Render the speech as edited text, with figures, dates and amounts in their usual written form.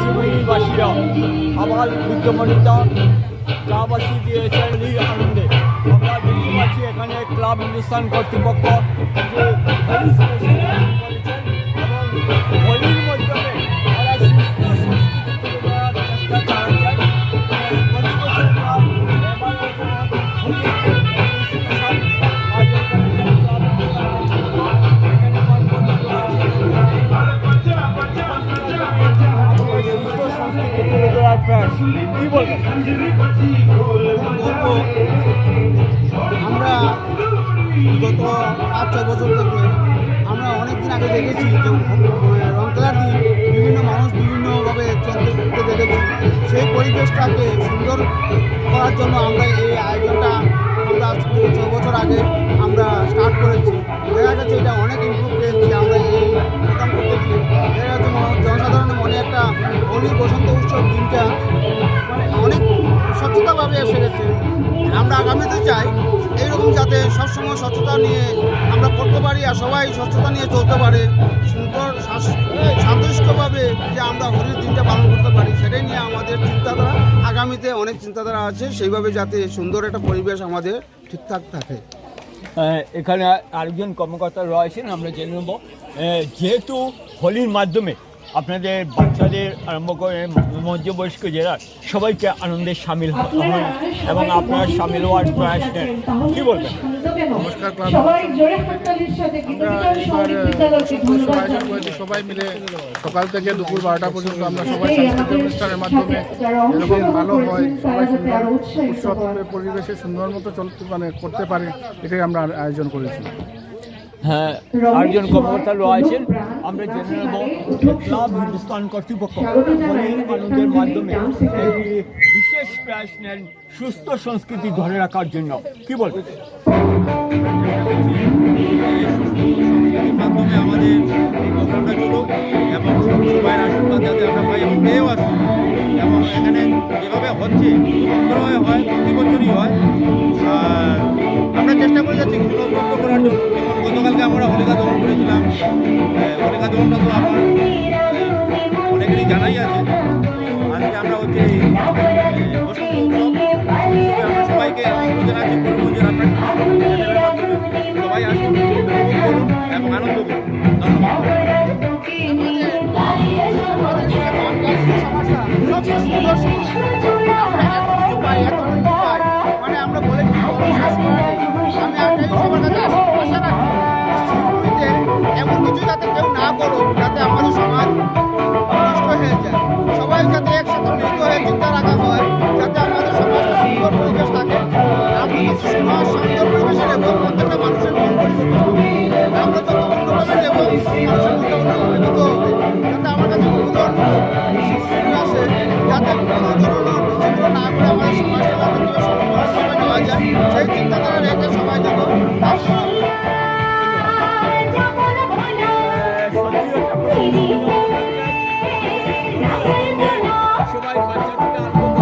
শিবনীবাসীরা আবার বিদ্যমণিতা চাবাসী দিয়েছেন এই আনন্দে। আমরা দেখতে পাচ্ছি এখানে ক্লাব হিন্দুস্তান কর্তৃপক্ষ যে করেছেন এবং হোলির মাধ্যমে তারা সুস্থ সংস্কৃতি তুলে ধরার চেষ্টা চালাচ্ছেন। প্রতি বছর এবার হোলি স্পেশাল আয়োজন করেছেন ক্লাব হিন্দুস্তান কর্তৃপক্ষ। এখানে সুস্থ সংস্কৃতি তুলে ধরার প্রয়াস। কী বলবেন? আমরা গত 5-6 বছর থেকে আমরা অনেকদিন আগে দেখেছি যে রংখেলার দিন বিভিন্ন মানুষ বিভিন্নভাবে চলতে দেখেছি। সেই পরিবেশটাকে সুন্দর করার জন্য আমরা এই আয়োজনটা আমরা 6 বছর আগে আমরা স্টার্ট করেছি। দেখা গেছে এটা অনেক ইমপ্রুভ পেয়েছি আমরা এই প্রোগ্রাম করতে গিয়ে। দেখা গেছে জনসাধারণের মনে একটা হোলি বসন্ত উৎসব দিনটা অনেক স্বচ্ছতাভাবে এসে গেছে। আমরা আগামীতে চাই এইরকম যাতে সবসময় স্বচ্ছতা নিয়ে আমরা করতে পারি আর সবাই স্বচ্ছতা নিয়ে চলতে পারে, সুন্দর শান্তশিষ্টভাবে যে আমরা হোলির দিনটা পালন করতে পারি সেটাই নিয়ে আমাদের চিন্তাধারা। আগামীতে অনেক চিন্তাধারা আছে সেইভাবে যাতে সুন্দর একটা পরিবেশ আমাদের ঠিকঠাক থাকে। এখানে আরেকজন কর্মকর্তা রয়েছেন, আমরা জেনে নেব। যেহেতু হোলির মাধ্যমে আপনাদের বাচ্চাদের আরম্ভ করে মধ্যবয়স্ক যারা সবাইকে আনন্দে সামিল হন এবং আপনারা সামিল হওয়ার প্রয়াস নেন, কী বলবেন? নমস্কার। আয়োজন করেছি সবাই মিলে সকাল থেকে দুপুর 12টা পর্যন্ত। আমরা সবাই সাংস্কৃতিক অনুষ্ঠানের মাধ্যমে এরকম ভালো হয়, সবাই সুন্দর উৎসব পরিবেশে সুন্দর মতো করতে পারে, এটাই আমরা আয়োজন করেছি। হ্যাঁ, আরেকজন কর্মকর্তা রয়েছেন, আমরা জেনে নেব। ক্লাব হিন্দুস্তান কর্তৃপক্ষ হোলির আনন্দের মাধ্যমে একটি বিশেষ প্রয়াস নেন সুস্থ সংস্কৃতি ধরে রাখার জন্য, কি বলবেন? মাধ্যমে আমাদের এই প্রোগ্রামটা চলুক এবং সবাই আশীর্বাদ যাতে আমরা পাই এবং পেয়েও আসি এবং এখানে যেভাবে হচ্ছে সুন্দরভাবে হয়, প্রতি বছরই হয়। আর আমরা চেষ্টা করে যাচ্ছি কিছু নতুন করার জন্য। যেমন গতকালকে আমরা হোলিকা দহন করেছিলাম। হোলিকা দহনটা তো আমার অনেকেরই জানাই আছে। আজকে আমরা হচ্ছে বসন্ত উৎসব আমরা সবাইকে অনুরোধ জানাচ্ছি, করবো যে আপনার সবাই আসুন করুন এবং আনন্দ করুন। ধন্যবাদ। মানে আমরা বলে আমি সবার কাছে আশা রাখি এমন কিছু যাতে কেউ না করুক যাতে আমাদের সমাজ নষ্ট হয়ে যায়। সবাই যাতে একসাথে মিলিত হয়ে চিন্তা রাখা হয় যাতে আমাদের সমাজটা সুন্দর পরিবেশ থাকে। আমরা সমাজ সুন্দর পরিবেশে নেব, প্রত্যেকটা মানুষের মন পরিবর্তন হবে। আমরা যত অন্যভাবে নেব মানুষের মনটা মিলিত হবে, যাতে আমার কাছে কোনো ধরনের শিশু আসে, যাতে কোনো ধরনের বিচিত্র না করে আমাদের সমাজটা যাতে সমাজভাবে নেওয়া যায় সেই চিন্তাধারা রেখে সবাই যেন সবাই বাচ্চাদের আনন্দ